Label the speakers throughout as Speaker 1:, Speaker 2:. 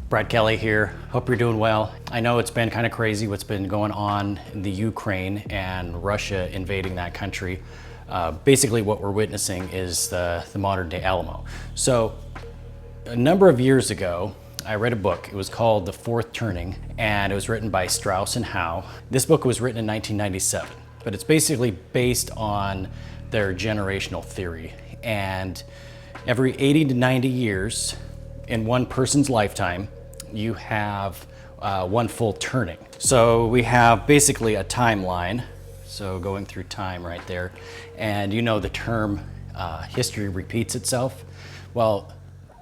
Speaker 1: Brad Kelly here. Hope you're doing well. I know it's been kind of crazy what's been going on in the Ukraine and Russia invading that country. Basically what we're witnessing is the modern day Alamo. So a number of years ago, I read a book. It was called The Fourth Turning, and it was written by Strauss and Howe. This book was written in 1997, but it's basically based on their generational theory. And every 80 to 90 years in one person's lifetime, you have one full turning. So we have basically a timeline, so going through time right there, and you know the term history repeats itself. Well,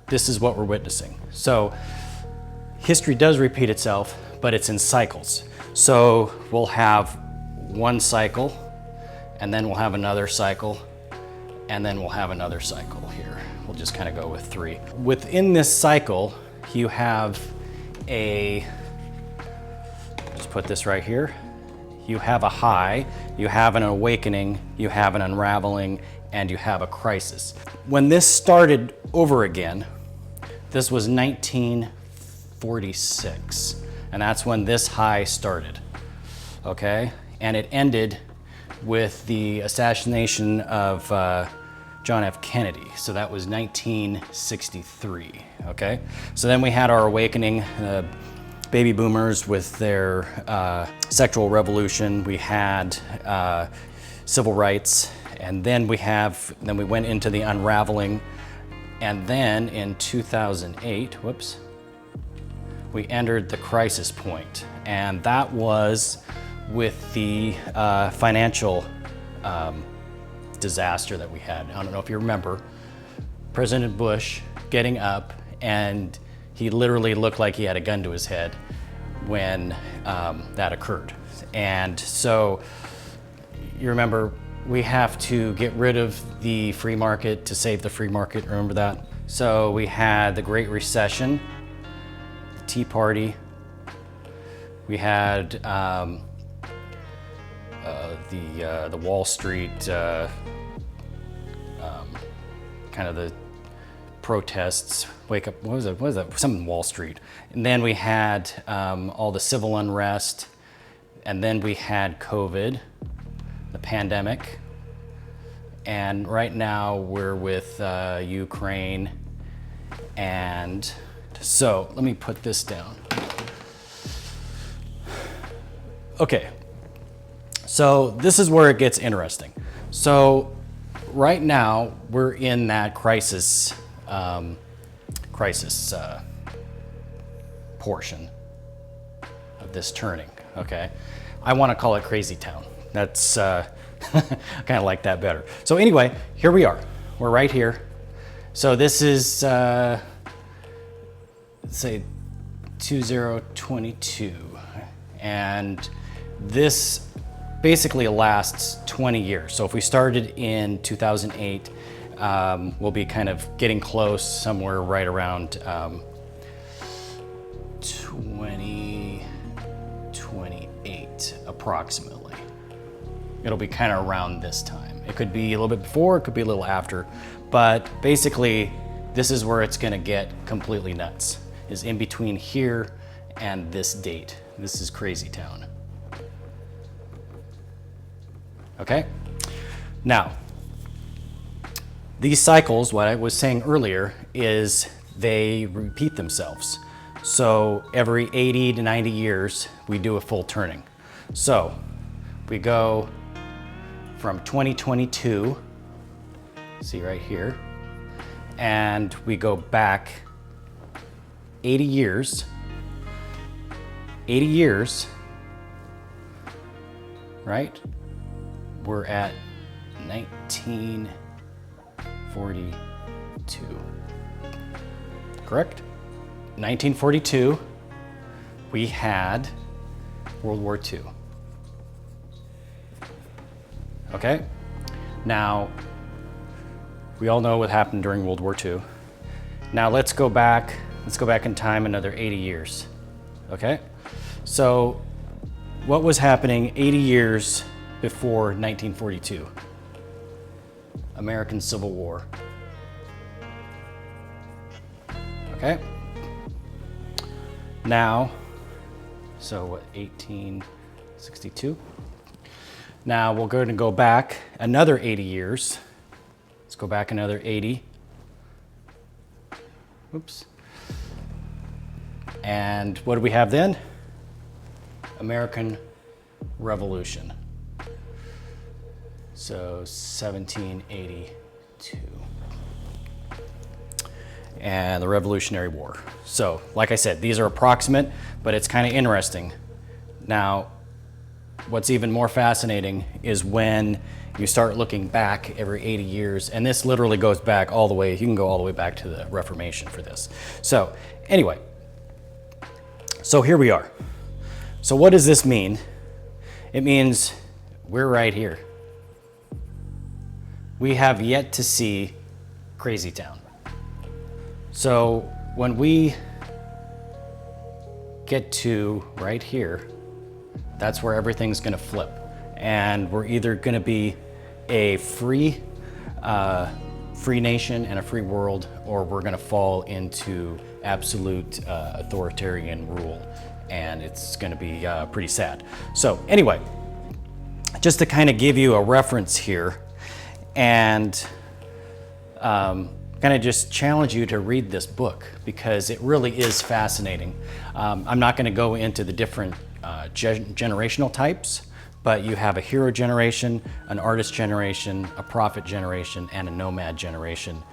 Speaker 1: this is what we're witnessing. So history does repeat itself, but it's in cycles. So we'll have one cycle, and then we'll have another cycle, and then we'll have another cycle here. We'll just kind of go with 3. Within this cycle, you have just put this right here. You have a high, you have an awakening, you have an unraveling, and you have a crisis. When this started over again, this was 1946, and that's when this high started, okay? And it ended with the assassination of John F. Kennedy. So that was 1963, okay? So then we had our awakening, baby boomers with their sexual revolution. We had civil rights, and then we went into the unraveling. And then in 2008, we entered the crisis point. And that was with the financial disaster that we had. I don't know if you remember, President Bush getting up, and he literally looked like he had a gun to his head when that occurred. And so you remember, we have to get rid of the free market to save the free market, remember that? So we had the Great Recession, the Tea Party, we had the Wall Street, kind of the protests, wake up, what was that? Something in Wall Street. And then we had all the civil unrest, and then we had COVID, the pandemic, and right now we're with Ukraine. And so let me put this down. Okay, so this is where it gets interesting. So right now we're in that crisis portion of this turning, okay? I want to call it Crazy Town. That's I kind of like that better. So anyway, here we are. We're right here. So this is let's say 2022, and this basically lasts 20 years. So if we started in 2008, we'll be kind of getting close somewhere right around 2028 approximately. It'll be kind of around this time. It could be a little bit before, it could be a little after, but basically this is where it's gonna get completely nuts, is in between here and this date. This is Crazy Town. Okay? Now, these cycles, what I was saying earlier, is they repeat themselves. So every 80 to 90 years, we do a full turning. So we go from 2022, see right here, and we go back 80 years, right? We're at 1942, correct? 1942, we had World War II. Okay? Now, we all know what happened during World War II. Now let's go back in time another 80 years. Okay? So, what was happening 80 years before 1942? American Civil War. Okay? Now, so what, 1862? Now we're going to go back another 80 years. Let's go back another 80. Oops. And what do we have then? American Revolution. So 1782. And the Revolutionary War. So, like I said, these are approximate, but it's kind of interesting. Now, what's even more fascinating is when you start looking back every 80 years, and this literally goes back all the way, you can go all the way back to the Reformation for this. So, anyway, so here we are. So what does this mean? It means we're right here. We have yet to see Crazy Town. So when we get to right here, that's where everything's gonna flip. And we're either gonna be a free nation and a free world, or we're gonna fall into absolute authoritarian rule. And it's gonna be pretty sad. So anyway, just to kind of give you a reference here, and kind of just challenge you to read this book because it really is fascinating. I'm not going to go into the different generational types, but you have a hero generation, an artist generation, a prophet generation, and a nomad generation.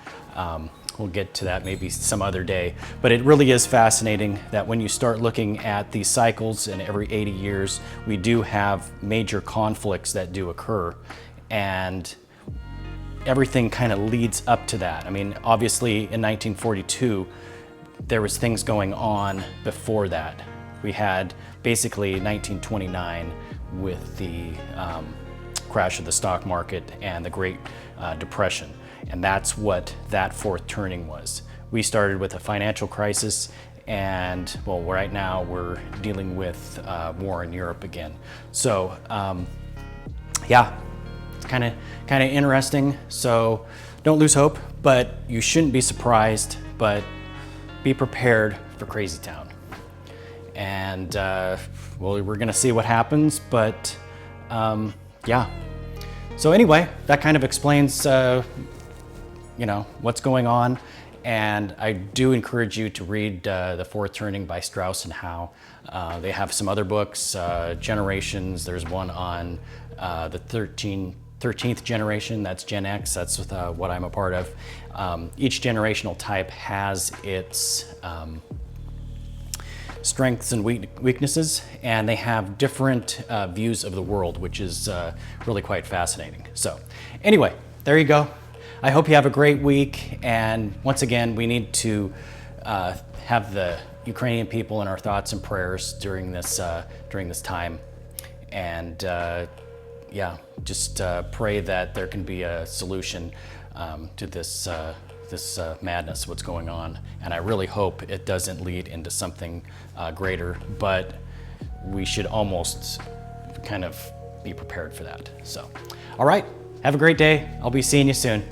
Speaker 1: We'll get to that maybe some other day, but it really is fascinating that when you start looking at these cycles, and every 80 years, we do have major conflicts that do occur, and everything kind of leads up to that. I mean, obviously in 1942, there was things going on before that. We had basically 1929 with the crash of the stock market and the Great Depression. And that's what that fourth turning was. We started with a financial crisis, and well, right now we're dealing with war in Europe again. So yeah, it's kind of interesting. So don't lose hope, but you shouldn't be surprised, but be prepared for Crazy Town. And well, we're gonna see what happens, but yeah. So anyway, that kind of explains you know, what's going on. And I do encourage you to read The Fourth Turning by Strauss and Howe. They have some other books, Generations. There's one on the 13th generation, that's Gen X, that's what I'm a part of. Each generational type has its strengths and weaknesses, and they have different views of the world, which is really quite fascinating. So anyway, there you go. I hope you have a great week, and once again, we need to have the Ukrainian people in our thoughts and prayers during this time. And yeah, just pray that there can be a solution to this madness, what's going on. And I really hope it doesn't lead into something greater, but we should almost kind of be prepared for that. So, all right, have a great day. I'll be seeing you soon.